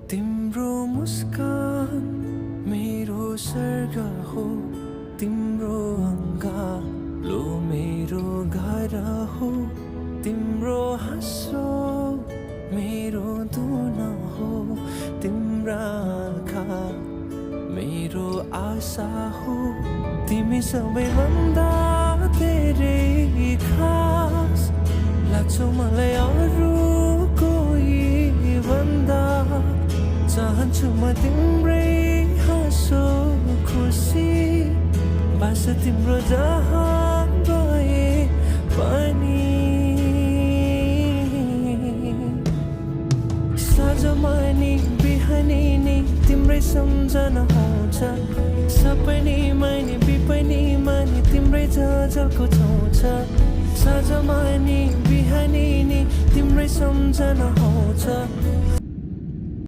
तिम्रो मुस्कान मेरो स्वर्ग हो, तिम्रो अङ्गालो मेरो घर हो, तिम्रो हाँसो मेरो धुन हो, तिम्रा आँखा मेरो आशा हो, तिमी सबैभन्दा धेरै खास लाग्छौ मलाई अरू कोही भन्दा। चाहन्छु म तिम्रै हाँसो खुसी बास तिम्रो जहाँ गए पनि। साँझमा नि बिहानी नि तिम्रै सम्झना आउँछ, सपनीमा नि बिपनीमा नि तिम्रै झलको छाउँछ। साँझमा नि बिहानी नि तिम्रै सम्झना आउँछ,